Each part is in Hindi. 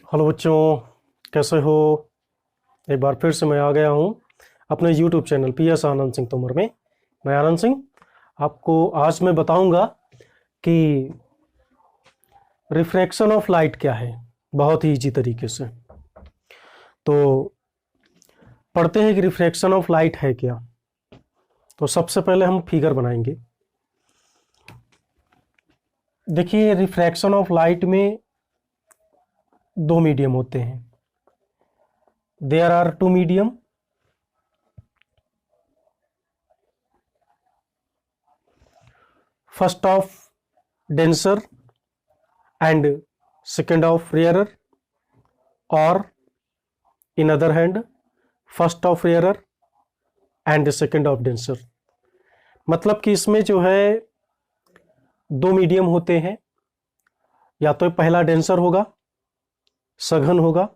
हेलो बच्चों, कैसे हो। एक बार फिर से मैं आ गया हूँ अपने YouTube channel PS Anand Singh Tomar में। मैं आनंद सिंह आपको आज मैं बताऊंगा कि रिफ्रैक्शन ऑफ लाइट क्या है, बहुत ही इजी तरीके से। तो पढ़ते हैं कि रिफ्रैक्शन ऑफ लाइट है क्या। तो सबसे पहले हम फिगर बनाएंगे। देखिए, रिफ्रैक्शन ऑफ लाइट में दो मीडियम होते हैं। There are two medium. First of denser and second of rarer, or in other hand first of rarer and second of denser। मतलब कि इसमें जो है दो मीडियम होते हैं, या तो पहला डेंसर होगा, सघन होगा,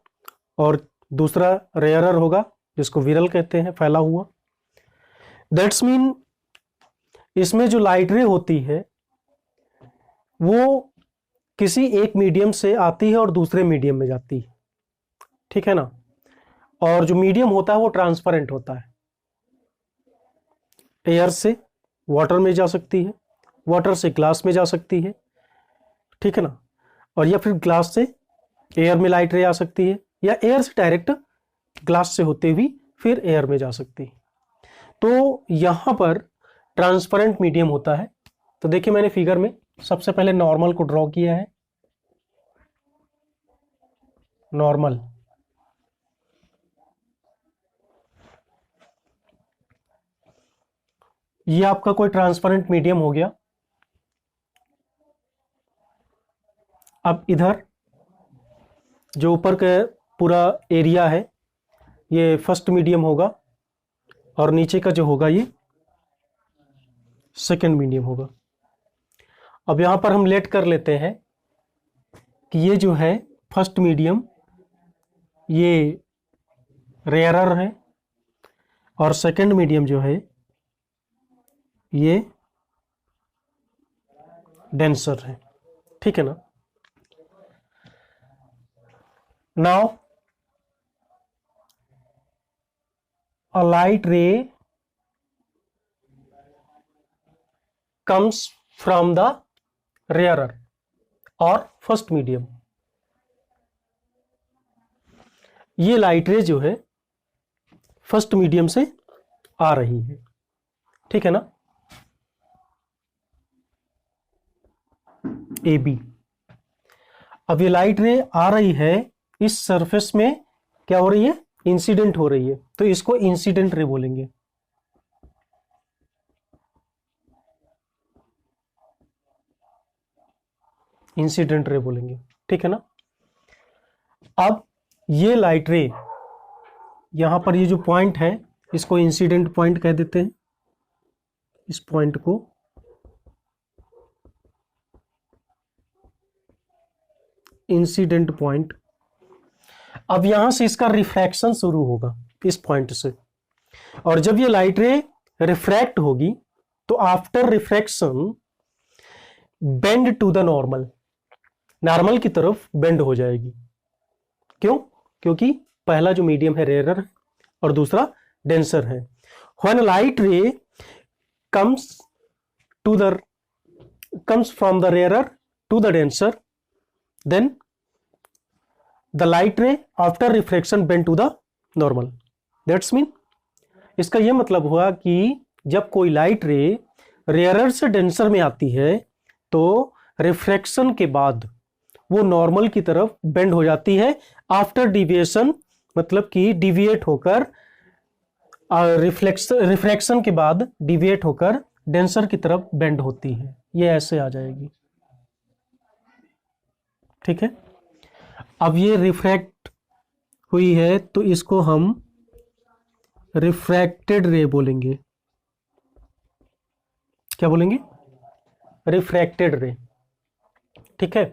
और दूसरा रेयरर होगा जिसको विरल कहते हैं, फैला हुआ। दैट्स मीन इसमें जो लाइट रे होती है वो किसी एक मीडियम से आती है और दूसरे मीडियम में जाती है, ठीक है ना। और जो मीडियम होता है वो ट्रांसपेरेंट होता है। एयर से वाटर में जा सकती है, वाटर से ग्लास में जा सकती है, ठीक है ना। और या फिर ग्लास से एयर में लाइट रे आ सकती है, या एयर से डायरेक्ट ग्लास से होते हुए फिर एयर में जा सकती है। तो यहां पर ट्रांसपेरेंट मीडियम होता है। तो देखिए, मैंने फिगर में सबसे पहले नॉर्मल को ड्रॉ किया है। नॉर्मल, ये आपका कोई ट्रांसपेरेंट मीडियम हो गया। अब इधर जो ऊपर का पूरा एरिया है ये फर्स्ट मीडियम होगा, और नीचे का जो होगा ये सेकंड मीडियम होगा। अब यहां पर हम लेट कर लेते हैं कि ये जो है फर्स्ट मीडियम ये रेयरर है, और सेकंड मीडियम जो है ये डेंसर है, ठीक है ना। Now a light ray comes from the rarer or first medium। ये लाइट रे जो है फर्स्ट मीडियम से आ रही है, ठीक है ना, AB। अब ये लाइट रे आ रही है, इस सरफेस में क्या हो रही है, इंसिडेंट हो रही है, तो इसको इंसिडेंट रे बोलेंगे। इंसिडेंट रे बोलेंगे, ठीक है ना। अब ये लाइट रे यहां पर ये जो पॉइंट है इसको इंसिडेंट पॉइंट कह देते हैं। इस पॉइंट को इंसिडेंट पॉइंट। अब यहां से इसका रिफ्रैक्शन शुरू होगा इस पॉइंट से, और जब ये लाइट रे रिफ्रैक्ट होगी तो after refraction bend to the normal, normal की तरफ बेंड हो जाएगी। क्यों? क्योंकि पहला जो मीडियम है रेयरर और दूसरा डेंसर है। व्हेन लाइट रे comes from the rarer to the denser, then the light ray after refraction bend to the normal। That's mean इसका यह मतलब हुआ कि जब कोई लाइट रे रेयरर से डेंसर में आती है तो रिफ्रैक्शन के बाद वो नॉर्मल की तरफ बेंड हो जाती है। आफ्टर डिविएशन मतलब कि डिविएट होकर, रिफ्रैक्शन के बाद डिविएट होकर डेंसर की तरफ बेंड होती है। ये ऐसे आ जाएगी, ठीक है। अब ये रिफ्रैक्ट हुई है तो इसको हम रिफ्रैक्टेड रे बोलेंगे। क्या बोलेंगे? रिफ्रैक्टेड रे, ठीक है।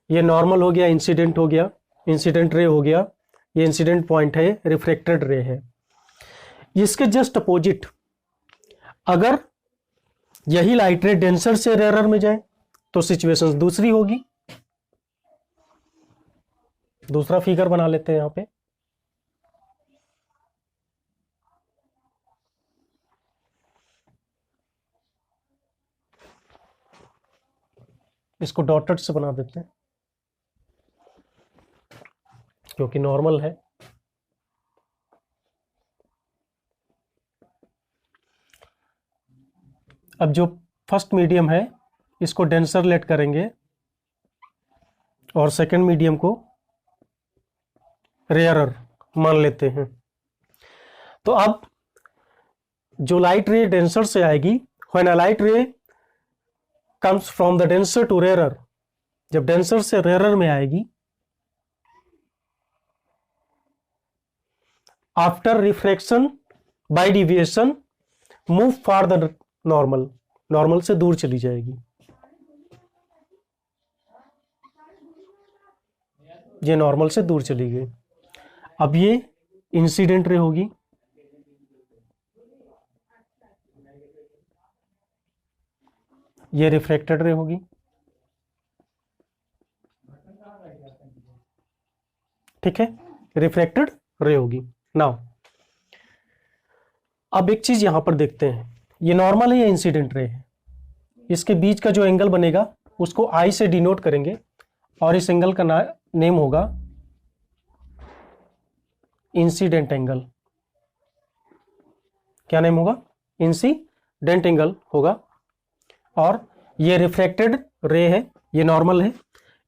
ये नॉर्मल हो गया, इंसिडेंट हो गया, इंसिडेंट रे हो गया, ये इंसिडेंट पॉइंट है, रिफ्रैक्टेड रे है। इसके जस्ट अपोजिट अगर यही लाइट रे डेंसर से रेयरर में जाए तो सिचुएशन दूसरी होगी। दूसरा फिगर बना लेते हैं यहाँ पे। इसको डॉटेड से बना देते हैं क्योंकि नॉर्मल है। अब जो फर्स्ट मीडियम है इसको डेंसर लेट करेंगे और सेकंड मीडियम को रेयरर मान लेते हैं। तो अब जो लाइट रे डेंसर से आएगी, when a light ray comes from the denser to rarer, जब डेंसर से रेयरर में आएगी, after refraction by deviation move for the normal, normal से दूर चली जाएगी। ये नॉर्मल से दूर चली गई। अब ये इंसिडेंट रे होगी, ये रिफ्लेक्टेड रे होगी, ठीक है, रिफ्लेक्टेड रे होगी। नाउ अब एक चीज यहां पर देखते हैं, ये नॉर्मल है या इंसिडेंट रे है। इसके बीच का जो एंगल बनेगा उसको आई से डिनोट करेंगे और इस एंगल का नेम होगा इंसिडेंट एंगल। क्या नेम होगा? इंसिडेंट एंगल होगा। और ये रिफ्लेक्टेड रे है, ये नॉर्मल है,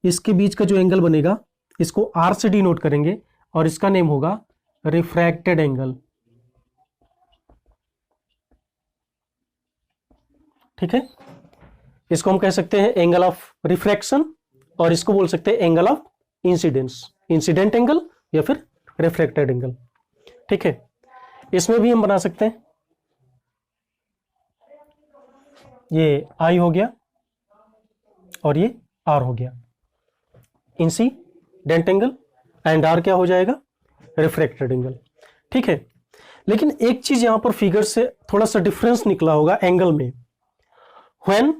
इसके बीच का जो एंगल बनेगा इसको आर से डिनोट करेंगे और इसका नेम होगा रिफ्रैक्टेड एंगल। ठीक है, इसको हम कह सकते हैं एंगल ऑफ रिफ्रैक्शन और इसको बोल सकते हैं angle of incidence, incident angle या फिर रिफ्लेक्टेड एंगल। ठीक है, इसमें भी हम बना सकते हैं, ये आई हो गया और ये आर हो गया, इंसिडेंट एंगल, एंड आर क्या हो जाएगा? Reflected angle. ठीक है, लेकिन एक चीज यहां पर फिगर से थोड़ा सा डिफरेंस निकला होगा एंगल में। When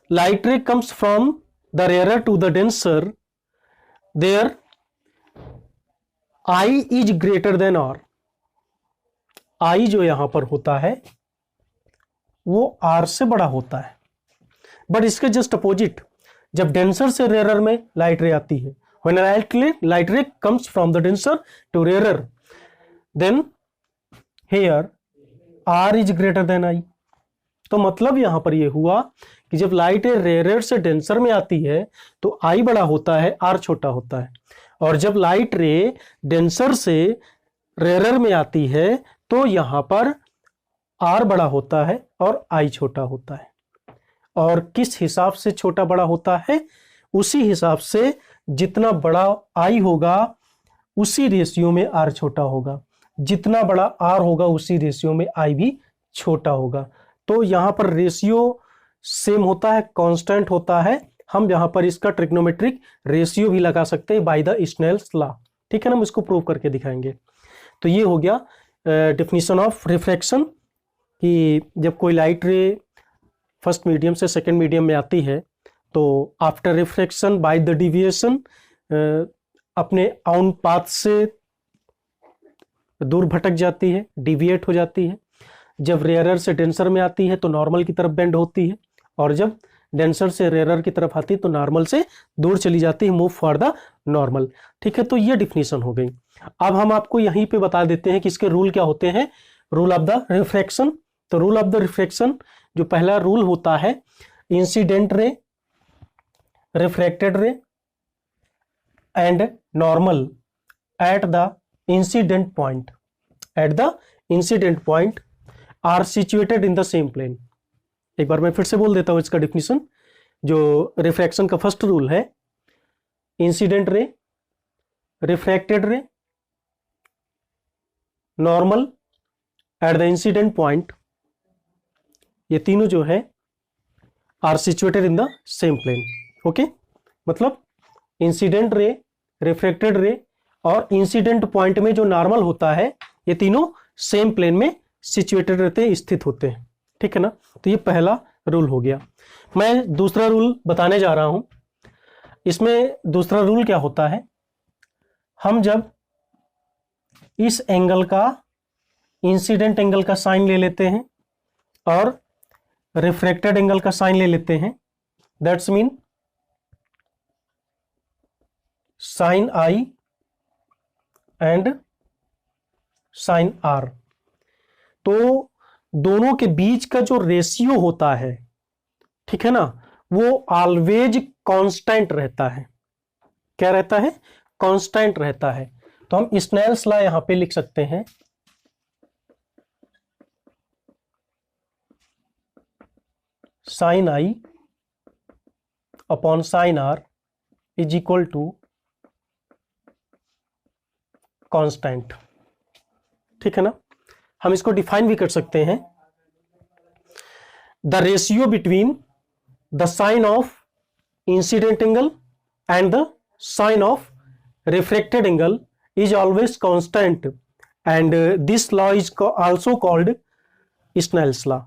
light ray comes from the rarer to the denser, their I is greater than R. I जो यहां पर होता है वो R से बड़ा होता है, बट इसके जस्ट अपोजिट जब डेंसर से रेयर में लाइट रे आती है, when light ray comes from the denser to rarer, then here R is greater than I. तो मतलब यहां पर यह हुआ कि जब लाइट रेयर से डेंसर में आती है तो आई बड़ा होता है, आर छोटा होता है, और जब लाइट रे डेंसर से रेयर में आती है तो यहां पर आर बड़ा होता है और आई छोटा होता है। और किस हिसाब से छोटा बड़ा होता है? उसी हिसाब से जितना बड़ा आई होगा उसी रेशियो में आर छोटा होगा, जितना बड़ा आर होगा उसी रेशियो में आई भी छोटा होगा। तो यहां पर रेशियो सेम होता है, कांस्टेंट होता है। हम यहां पर इसका ट्रिग्नोमेट्रिक रेशियो भी लगा सकते हैं बाय द स्नेल्स लॉ। ठीक है ना, हम इसको प्रूव करके दिखाएंगे। तो ये हो गया डेफिनेशन ऑफ रिफ्रैक्शन, कि जब कोई लाइट रे फर्स्ट मीडियम से सेकंड मीडियम में आती है तो after refraction by the deviation अपने आउन पाथ से दूर भटक जाती है, डिविएट हो जाती है। जब रेयरर से डेंसर में आती है तो नॉर्मल की तरफ बेंड होती है, और जब डेंसर से रेयरर की तरफ आती है तो नॉर्मल से दूर चली जाती है, मूव फॉर द नॉर्मल। ठीक है, तो ये डिफिनीशन हो गई। अब हम आपको यहीं पे बता देते हैं कि इसके रूल क्या होते हैं, रूल ऑफ द रिफ्रैक्शन। तो रूल ऑफ द रिफ्रैक्शन जो पहला रूल होता है, incident ray, refracted ray and normal at the incident point, at the incident point are situated in the same plane. एक बार मैं फिर से बोल देता हूं इसका डिफिनीशन। जो रिफ्रैक्शन का फर्स्ट रूल है, incident ray, refracted ray, normal at the incident point, ये तीनों जो है are situated in the same plane. Okay, मतलब इंसिडेंट रे, रिफ्रैक्टेड रे और इंसिडेंट पॉइंट में जो नॉर्मल होता है, ये तीनों सेम प्लेन में सिचुएटेड रहते हैं, स्थित होते हैं। ठीक है ना, तो ये पहला रूल हो गया। मैं दूसरा रूल बताने जा रहा हूं। इसमें दूसरा रूल क्या होता है, हम जब इस एंगल का इंसिडेंट एंगल का साइन ले लेते हैं और रिफ्रैक्टेड एंगल का साइन ले लेते हैं, that's mean sine I and sine R, तो दोनों के बीच का जो रेशियो होता है, ठीक है ना, वो ऑलवेज कांस्टेंट रहता है। क्या रहता है? कांस्टेंट रहता है। तो हम स्नेल्स लॉ यहां पे लिख सकते हैं, sine I upon sine R is equal to constant. ठीक है ना, हम इसको डिफाइन भी कर सकते हैं, the ratio between the sine of incident angle and the sine of refracted angle is always constant, and this law is also called Snell's law।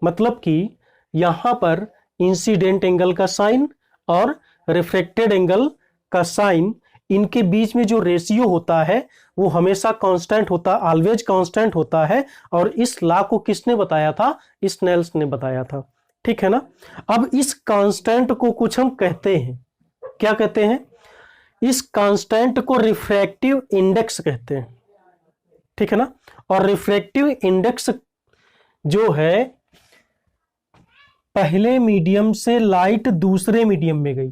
मतलब कि यहां पर इंसिडेंट एंगल का साइन और रिफ्रैक्टेड एंगल का साइन, इनके बीच में जो रेशियो होता है वो हमेशा कांस्टेंट होता, ऑलवेज कांस्टेंट होता है। और इस लॉ को किसने बताया था? स्नेल्स ने बताया था। ठीक है ना। अब इस कांस्टेंट को कुछ हम कहते हैं, क्या कहते हैं? इस कांस्टेंट को रिफ्रैक्टिव इंडेक्स कहते हैं। ठीक है ना। और रिफ्रैक्टिव इंडेक्स जो है, पहले मीडियम से लाइट दूसरे मीडियम में गई,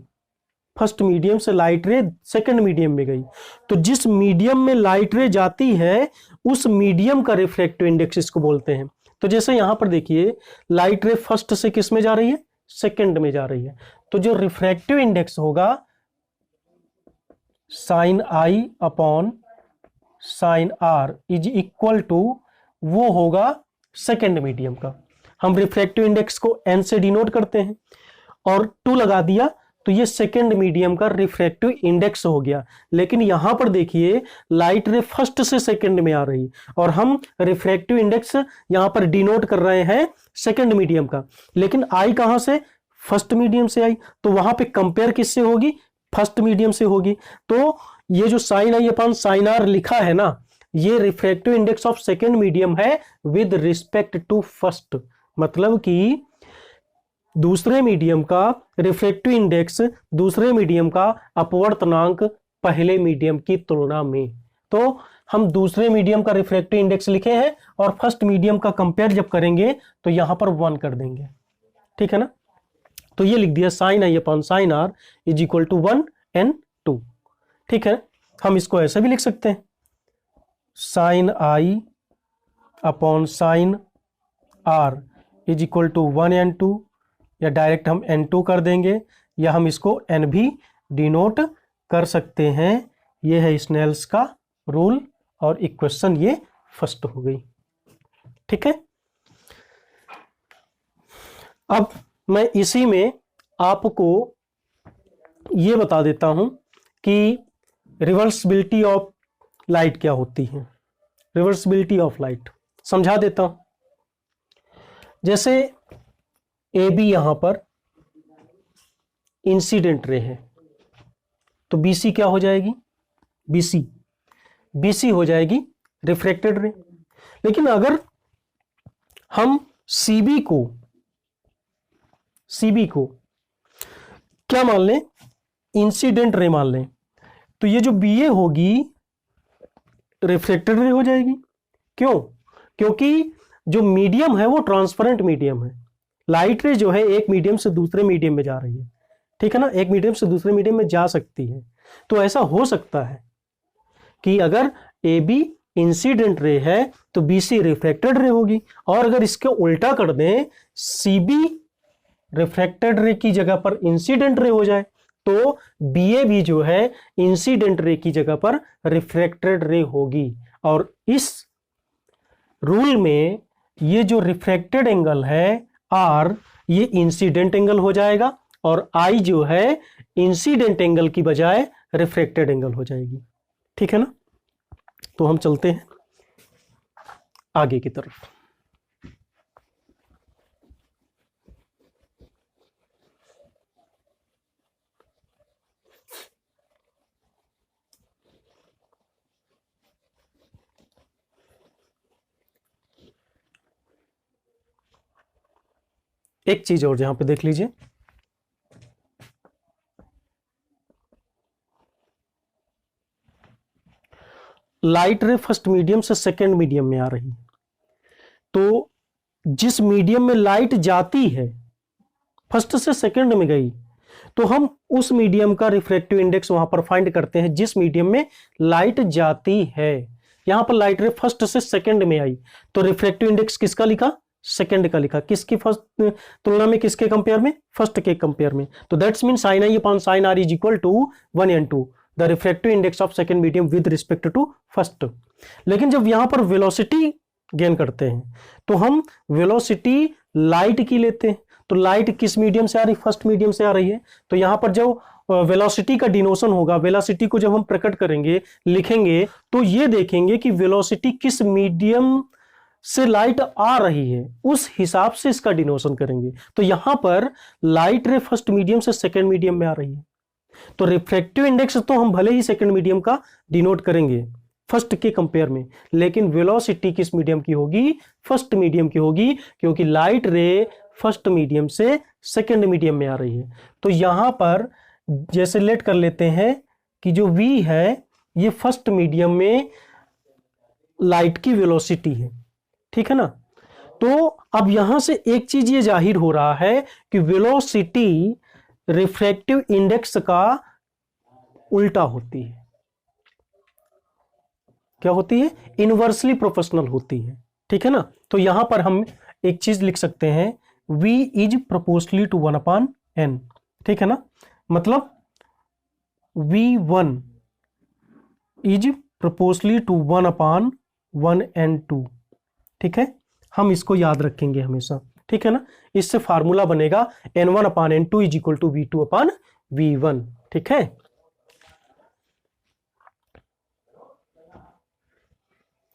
फर्स्ट मीडियम से लाइट रे सेकंड मीडियम में गई, तो जिस मीडियम में लाइट रे जाती है उस मीडियम का रिफ्रैक्टिव इंडेक्स इसको बोलते हैं। तो जैसे यहां पर देखिए, लाइट रे फर्स्ट से किस में जा रही है? सेकंड में जा रही है। तो जो रिफ्रैक्टिव इंडेक्स होगा sine I upon sine R is equal to, वो होगा सेकंड मीडियम का। हम रिफ्रैक्टिव इंडेक्स को एन से डिनोट करते हैं और 2 लगा दिया, तो ये सेकंड मीडियम का रिफ्रैक्टिव इंडेक्स हो गया। लेकिन यहां पर देखिए, लाइट रे फर्स्ट से सेकंड में आ रही और हम रिफ्रैक्टिव इंडेक्स यहां पर डिनोट कर रहे हैं सेकंड मीडियम का, लेकिन आई कहां से? फर्स्ट मीडियम से आई, तो वहां पे कंपेयर किससे होगी? फर्स्ट मीडियम से होगी। तो ये जो sine I upon sine R लिखा है ना, ये refractive index of second medium है विद रिस्पेक्ट टू फर्स्ट। मतलब कि दूसरे मीडियम का रिफ्रैक्टिव इंडेक्स दूसरे मीडियम का अपवर्तनांक पहले मीडियम की तुलना में। तो हम दूसरे मीडियम का रिफ्रैक्टिव इंडेक्स लिखे हैं और फर्स्ट मीडियम का कंपेयर जब करेंगे तो यहां पर 1 कर देंगे। ठीक है ना। तो ये लिख दिया sine I upon sine R is equal to 1 and 2। ठीक है, हम इसको ऐसे भी लिख सकते हैं, sine I upon sine R is equal to 1 and 2, या डायरेक्ट हम n2 कर देंगे, या हम इसको n भी डिनोट कर सकते हैं। ये है स्नेल्स का रूल और इक्वेशन ये फर्स्ट हो गई। ठीक है। अब मैं इसी में आपको ये बता देता हूं कि रिवर्सिबिलिटी ऑफ लाइट क्या होती है। रिवर्सिबिलिटी ऑफ लाइट समझा देता हूं। जैसे ए बी यहां पर इंसिडेंट रे है, तो बीसी क्या हो जाएगी? बीसी हो जाएगी रिफ्रैक्टेड रे। लेकिन अगर हम सीबी को क्या मान लें? इंसिडेंट रे मान लें, तो ये जो बीए होगी रिफ्लेक्टेड रे हो जाएगी। क्यों? क्योंकि जो मीडियम है वो ट्रांसपेरेंट मीडियम है। लाइट रे जो है एक मीडियम से दूसरे मीडियम में जा रही है। ठीक है ना, एक मीडियम से दूसरे मीडियम में जा सकती है। तो ऐसा हो सकता है कि अगर ए बी इंसिडेंट रे है तो बीसी रिफ्लेक्टेड रे होगी, और अगर इसके उल्टा कर दें, सीबी रिफ्लेक्टेड रे की जगह पर इंसिडेंट रे हो जाए, तो बीए भी जो है इंसिडेंट रे की जगह पर रिफ्लेक्टेड रे होगी। और इस रूल में ये जो रिफ्लेक्टेड एंगल है आर, ये इंसिडेंट एंगल हो जाएगा, और आई जो है इंसिडेंट एंगल की बजाय रिफ्लेक्टेड एंगल हो जाएगी। ठीक है ना। तो हम चलते हैं आगे की तरफ। एक चीज और यहां पे देख लीजिए, लाइट रे फर्स्ट मीडियम से सेकेंड मीडियम में आ रही है, तो जिस मीडियम में लाइट जाती है, फर्स्ट से सेकेंड में गई, तो हम उस मीडियम का रिफ्रैक्टिव इंडेक्स वहां पर फाइंड करते हैं जिस मीडियम में लाइट जाती है। यहां पर लाइट रे फर्स्ट से सेकेंड में आई, तो रिफ्रैक्टिव इंडेक्स किसका लिखा, सेकेंड का लिखा, किसकी फर्स्ट तुलना में, किसके कंपेयर में, फर्स्ट के कंपेयर में। तो that's mean sine I upon sine R is equal to 1n2 the refractive index of second medium with respect to first. लेकिन जब यहां पर वेलोसिटी गेन करते हैं तो हम वेलोसिटी लाइट की लेते हैं, तो लाइट किस मीडियम से आ रही, फर्स्ट मीडियम से आ रही है। तो यहां पर जो वेलोसिटी का डिनोशन होगा, वेलोसिटी को जब हम प्रकट करेंगे, लिखेंगे, तो ये देखेंगे कि वेलोसिटी किस मीडियम से लाइट आ रही है, उस हिसाब से इसका डिनोशन करेंगे। तो यहां पर लाइट रे फर्स्ट मीडियम से सेकेंड मीडियम में आ रही है, तो रिफ्रैक्टिव इंडेक्स तो हम भले ही सेकेंड मीडियम का डिनोट करेंगे फर्स्ट के कंपेयर में, लेकिन वेलोसिटी किस मीडियम की होगी, फर्स्ट मीडियम की होगी, क्योंकि लाइट रे फर्स्ट मीडियम से सेकेंड मीडियम में आ रही है। तो यहां पर जैसे लेट कर लेते हैं कि जो v है ये फर्स्ट मीडियम में लाइट की वेलोसिटी है, ठीक है ना। तो अब यहां से एक चीज ये जाहिर हो रहा है कि वेलोसिटी रिफ्रैक्टिव इंडेक्स का उल्टा होती है। क्या होती है, इनवर्सली प्रोपोर्शनल होती है, ठीक है ना। तो यहां पर हम एक चीज लिख सकते हैं, v is proportionally to 1/n, ठीक है ना। मतलब v1 is proportionally to 1/1n2, ठीक है। हम इसको याद रखेंगे हमेशा, ठीक है ना। इससे फार्मूला बनेगा n1/n2 is equal to v2/v1, ठीक है।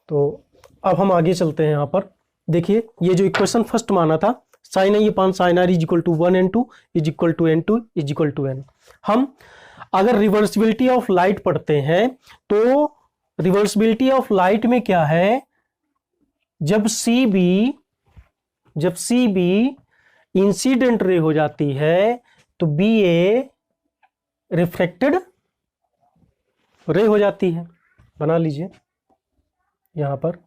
तो अब हम आगे चलते हैं। यहां पर देखिए, ये जो इक्वेशन फर्स्ट माना था, sine I upon sine R is equal to 1n2 is equal to n2 is equal to n। हम अगर रिवर्सिबिलिटी ऑफ लाइट पढ़ते हैं तो रिवर्सिबिलिटी ऑफ लाइट में क्या है, जब सी बी इंसिडेंट रे हो जाती है तो बी ए रिफ्लेक्टेड रे हो जाती है। बना लीजिए यहां पर,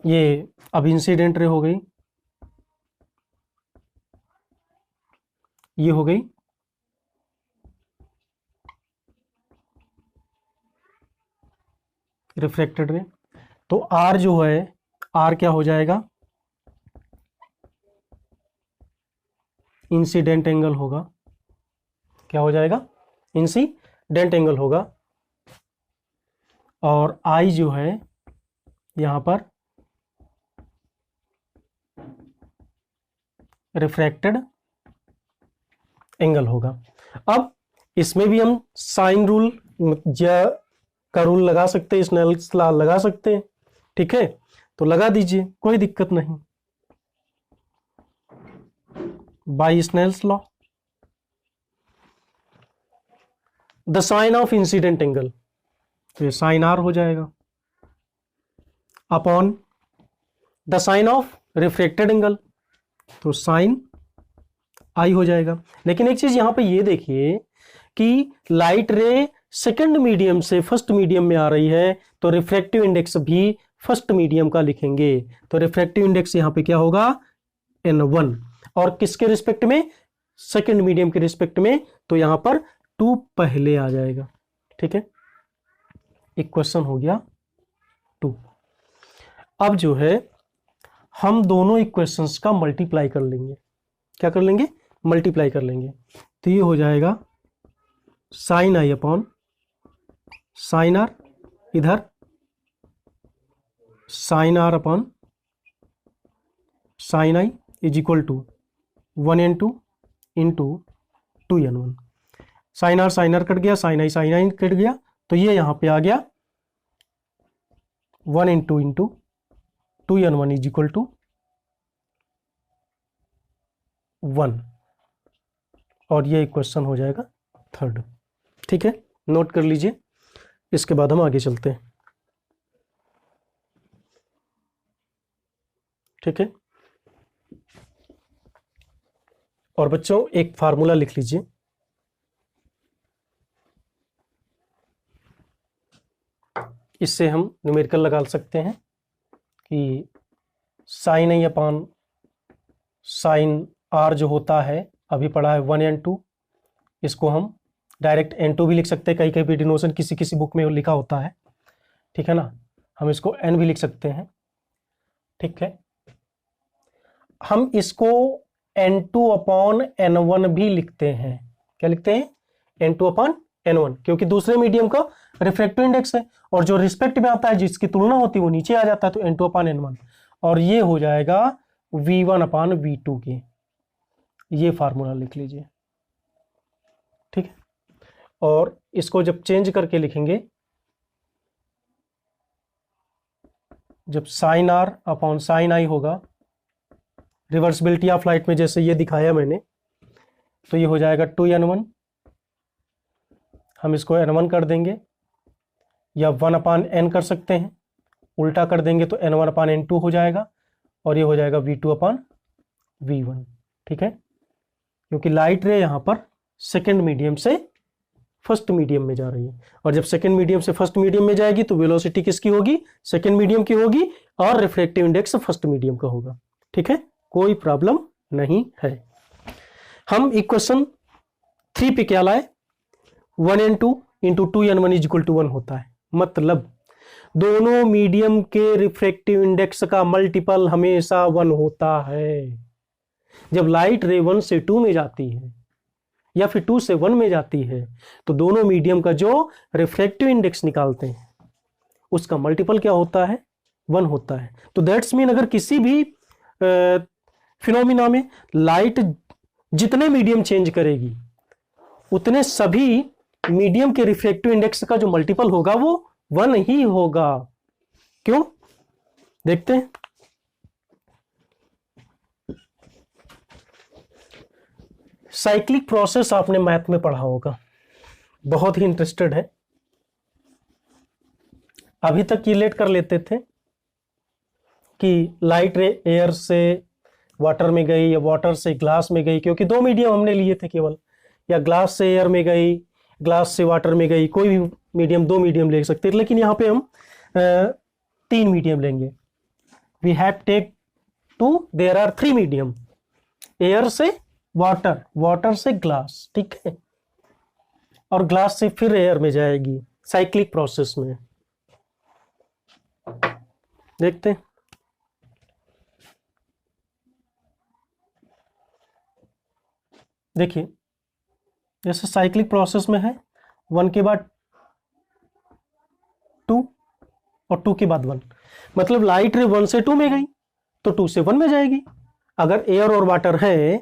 ये अब इंसिडेंट रे हो गई, ये हो गई रिफ्लेक्टेड रे। तो आर जो है, आर क्या हो जाएगा, इंसिडेंट एंगल होगा। क्या हो जाएगा, इंसिडेंट एंगल होगा। और आई जो है यहां पर रिफ्रैक्टेड एंगल होगा। अब इसमें भी हम साइन रूल का रूल लगा सकते हैं, स्नेल्स लॉ लगा सकते हैं, ठीक है। तो लगा दीजिए, कोई दिक्कत नहीं, by Snell's law the sine of incident angle, तो ये साइन आर हो जाएगा upon the sine of refracted angle, तो साइन आई हो जाएगा। लेकिन एक चीज यहां पे ये देखिए कि लाइट रे सेकंड मीडियम से फर्स्ट मीडियम में आ रही है, तो रिफ्रैक्टिव इंडेक्स भी फर्स्ट मीडियम का लिखेंगे। तो रिफ्रैक्टिव इंडेक्स यहां पे क्या होगा, n1, और किसके रिस्पेक्ट में, सेकंड मीडियम के रिस्पेक्ट में, तो यहां पर 2 पहले आ जाएगा, ठीक है। इक्वेशन हो गया 2। अब जो है हम दोनों इक्वेशंस का मल्टीप्लाई कर लेंगे। क्या कर लेंगे, मल्टीप्लाई कर लेंगे। तो ये हो जाएगा sine I upon sine R, इधर sine R upon sine I is equal to 1n2 into 2n1। Sine R cut गया, साइन आई कट गया, तो ये यहां पे आ गया 1n2 into 2n1 is equal to 1, और ये इक्वेशन हो जाएगा 3rd, ठीक है। नोट कर लीजिए। इसके बाद हम आगे चलते हैं। ठीक है, और बच्चों एक फार्मूला लिख लीजिए। इससे हम न्यूमेरिकल लगा सकते हैं कि sine I upon sine R जो होता है, अभी पढ़ा है 1n2, इसको हम डायरेक्ट n2 भी लिख सकते हैं, कहीं कहीं भी डिनोशन किसी किसी बुक में लिखा होता है, ठीक है ना, हम इसको n भी लिख सकते हैं। ठीक है, हम इसको n2 अपॉन n1 भी लिखते हैं। क्या लिखते हैं? n2 अपॉन n1, क्योंकि दूसरे मीडियम का रिफ्रैक्टिव इंडेक्स है और जो रिस्पेक्ट में आता है, जिसकी तुलना होती है, वो नीचे आ जाता है, तो n2 अपॉन n1, और ये हो जाएगा v1 अपॉन v2 की। ये फार्मूला लिख लीजिए। ठीक है, और इसको जब चेंज करके लिखेंगे, जब साइन आर अपॉन साइन आई होगा, रिवर्सिबिलिटी ऑफ लाइट में जैसे ये दिखाया मैंने, तो ये हो जाएगा 2n1, हम इसको n1 कर देंगे, या 1 अपान n कर सकते हैं, उल्टा कर देंगे तो n1 अपान n2 हो जाएगा, और ये हो जाएगा v2 अपान v1। ठीक है, क्योंकि लाइट रे यहाँ पर सेकेंड मीडियम से फर्स्ट मीडियम में जा रही है, और जब सेकेंड मीडियम से फर्स्ट मीडियम में जाएगी तो वेलोसिटी किसकी होगी? सेकेंड मीडियम की होगी, और रिफ्रैक्टिव इंडेक्स फर्स्ट मीडियम का होगा। ठीक है, कोई प्रॉब्लम नहीं है। हम इक्वेशन 3 पे क्या लाए? 1n2 into 2n1 is equal to 1 होता है, मतलब दोनों मीडियम के रिफ्रैक्टिव इंडेक्स का मल्टीपल हमेशा 1 होता है। जब लाइट रे 1 से 2 में जाती है या फिर 2 से 1 में जाती है, तो दोनों मीडियम का जो रिफ्रैक्टिव इंडेक्स निकालते हैं उसका मल्टीपल क्या होता है? 1 होता है। तो दैट्स मीन अगर किसी भी फिनोमिना में लाइट जितने मीडियम चेंज करेगी, उतने सभी मीडियम के रिफ्रैक्टिव इंडेक्स का जो मल्टीपल होगा वो 1 ही होगा। क्यों? देखते हैं। साइक्लिक प्रोसेस आपने मैथ में पढ़ा होगा, बहुत ही इंटरेस्टेड है। अभी तक रिलेट कर लेते थे कि लाइट रे एयर से वाटर में गई या वाटर से ग्लास में गई, क्योंकि 2 मीडियम हमने लिए थे केवल, या ग्लास से एयर में गई, ग्लास से वाटर में गई, कोई भी मीडियम, 2 मीडियम ले सकते हैं, लेकिन यहाँ पे हम 3 मीडियम लेंगे। We have take two, there are 3 medium, air से वाटर, वाटर से ग्लास, ठीक है, और ग्लास से फिर एयर में जाएगी साइक्लिक प्रोसेस में। देखते हैं। देखिए, जैसे साइक्लिक प्रोसेस में है 1 के बाद 2 और 2 के बाद 1, मतलब लाइट रे 1 से 2 में गई तो 2 से 1 में जाएगी। अगर एयर और वाटर है,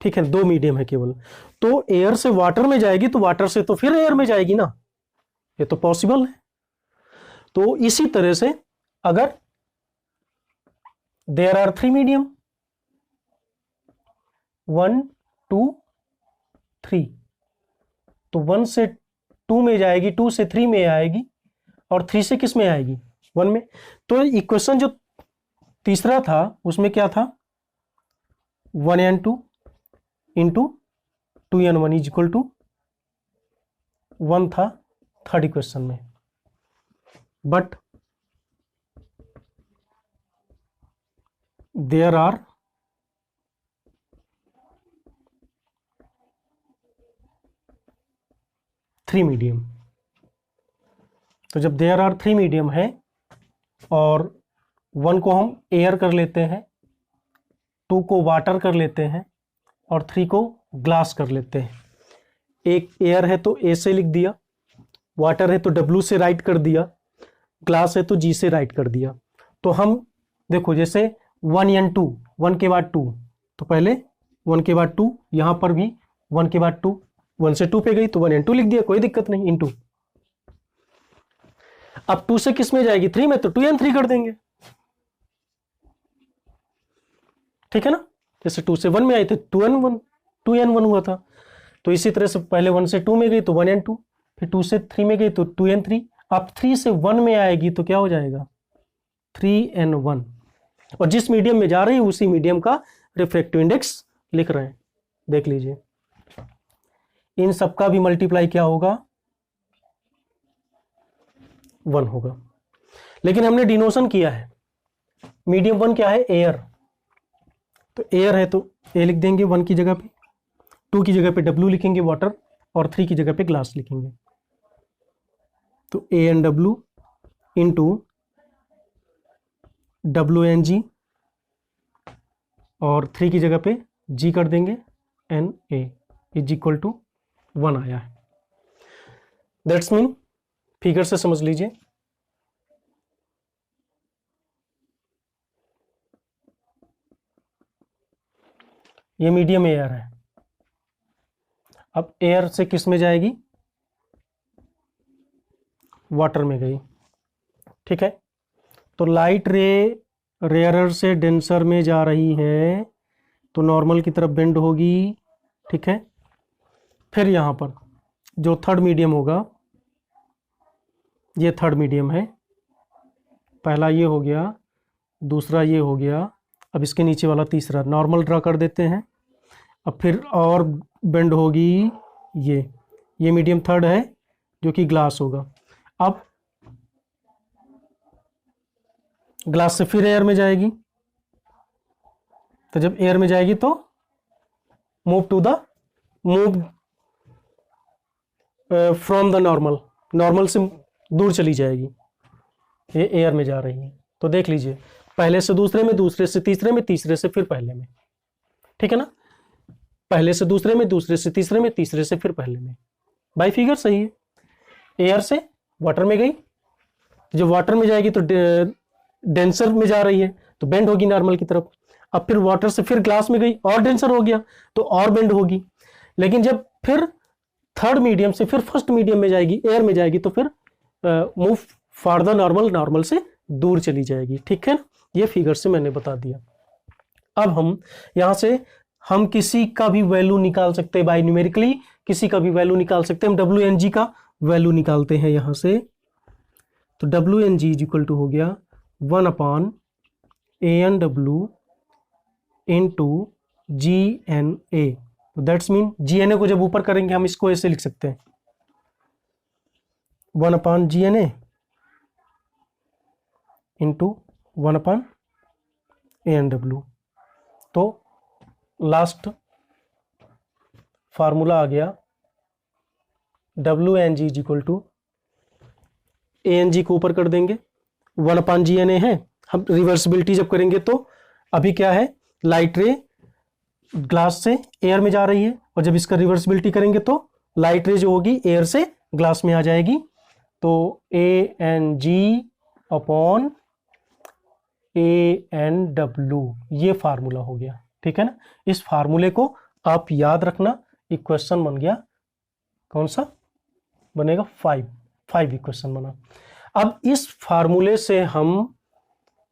ठीक है, 2 मीडियम है केवल, तो एयर से वाटर में जाएगी तो वाटर से तो फिर एयर में जाएगी ना, ये तो पॉसिबल है। तो इसी तरह से अगर देयर आर 3 मीडियम, 1 2 3, तो 1 से 2 में जाएगी, 2 से 3 में आएगी, और 3 से किस में आएगी? 1 में। तो इक्वेशन जो तीसरा था उसमें क्या था? 1n2 into 2n1 is equal to 1 था थर्ड इक्वेशन में, बट देयर आर 3 मीडियम। तो जब देयर आर 3 मीडियम है और 1 को हम एयर कर लेते हैं, 2 को वाटर कर लेते हैं, और 3 को ग्लास कर लेते हैं। एक एयर है तो ए से लिख दिया, वाटर है तो डब्ल्यू से राइट कर दिया, ग्लास है तो जी से राइट कर दिया। तो हम देखो, जैसे 1n2, 1 के बाद 2, तो पहले 1 के बाद 2, यहां पर भी 1 के बाद 2, 1 से 2 पे गई तो 1n2 लिख दिया, कोई दिक्कत नहीं, इंटू। अब 2 से किस में जाएगी? 3 में, तो 2n3 कर देंगे, ठीक है ना। जैसे 2 से 1 में आई तो 2n1 हुआ था। तो इसी तरह से पहले 1 से 2 में गई तो 1n2, फिर 2 से 3 में गई तो 2n3, अब 3 से 1 में आएगी तो क्या हो जाएगा 3n1, और जिस मीडियम में जा रही है उसी मीडियम का रिफ्रैक्टिव इंडेक्स लिख रहे हैं। देख लीजिए इन सबका भी मल्टीप्लाई क्या होगा 1 होगा, लेकिन हमने डिनोशन किया है मीडियम 1 क्या है एयर, तो एयर है तो ए लिख देंगे 1 की जगह पे, 2 की जगह पे W लिखेंगे वाटर, और 3 की जगह पे ग्लास लिखेंगे। तो AnW इंटू WNG, और 3 की जगह पे G कर देंगे Na इज इक्वल टू 1 आया है। दैट्स मीन फिगर से समझ लीजिए ये मीडियम एयर है। अब एयर से किस में जाएगी वाटर में गई, ठीक है। तो लाइट रे रेयरर से डेंसर में जा रही है तो नॉर्मल की तरफ बेंड होगी, ठीक है। फिर यहाँ पर जो थर्ड मीडियम होगा, ये थर्ड मीडियम है, पहला ये हो गया, दूसरा ये हो गया, अब इसके नीचे वाला तीसरा नॉर्मल ड्रा कर देते हैं। अब फिर और बेंड होगी ये मीडियम थर्ड है जो कि ग्लास होगा। अब ग्लास से फिर एयर में जाएगी, तो जब एयर में जाएगी तो मूव फ्रॉम द नॉर्मल से दूर चली जाएगी, ये एयर में जा रही है। तो देख लीजिए पहले से दूसरे में, दूसरे से तीसरे में, तीसरे से फिर पहले में, ठीक है ना। पहले से दूसरे में, दूसरे से तीसरे में, तीसरे से फिर पहले में, बाई फिगर सही है। एयर से वाटर में गई, जब वाटर में जाएगी तो डेंसर में जा रही है तो बेंड होगी नॉर्मल की तरफ। अब फिर वाटर से फिर ग्लास में गई और डेंसर हो गया तो और बेंड होगी। लेकिन जब फिर थर्ड मीडियम से फिर फर्स्ट मीडियम में जाएगी, एयर में जाएगी, तो फिर मूव फॉर द नॉर्मल से दूर चली जाएगी, ठीक है ना। ये फिगर से मैंने बता दिया। अब हम यहां से हम किसी का भी वैल्यू निकाल सकते हैं बाय न्यूमेरिकली, किसी का भी वैल्यू निकाल सकते हैं। हम WNG का वैल्यू निकालते हैं यहां से। तो WNG इज इक्वल टू हो गया 1/ANW इंटू GNA। तो दैट्स मीन GNA को जब ऊपर करेंगे हम इसको ऐसे लिख सकते हैं 1/GNA इंटू 1/ANW। तो लास्ट फार्मूला आ गया WNG is equal to ANG को ऊपर कर देंगे, 1/GNA है। हम रिवर्सिबिलिटी जब करेंगे तो अभी क्या है, लाइट रे ग्लास से एयर में जा रही है, और जब इसका रिवर्सिबिलिटी करेंगे तो लाइट रे जो होगी एयर से ग्लास में आ जाएगी। तो ANG अपॉन ANW ये फार्मूला हो गया, ठीक है ना। इस फार्मूले को आप याद रखना। इक्वेशन बन गया, कौन सा बनेगा 5 इक्वेशन बना। अब इस फार्मूले से हम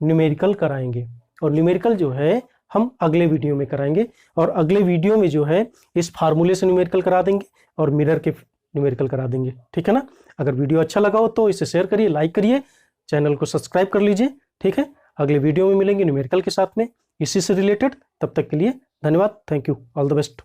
न्यूमेरिकल कराएंगे, और न्यूमेरिकल जो है हम अगले वीडियो में कराएंगे, और अगले वीडियो में जो है इस फार्मूले से न्यूमेरिकल करा देंगे और मिरर के न्यूमेरिकल करा देंगे, ठीक है ना। अगर वीडियो अच्छा लगा हो तो इसे शेयर करिए, लाइक करिए, चैनल को सब्सक्राइब कर लीजिए, ठीक है। अगले वीडियो में मिलेंगे न्यूमेरिकल के साथ में इसी से रिलेटेड। तब तक के लिए धन्यवाद, thank you, all the best.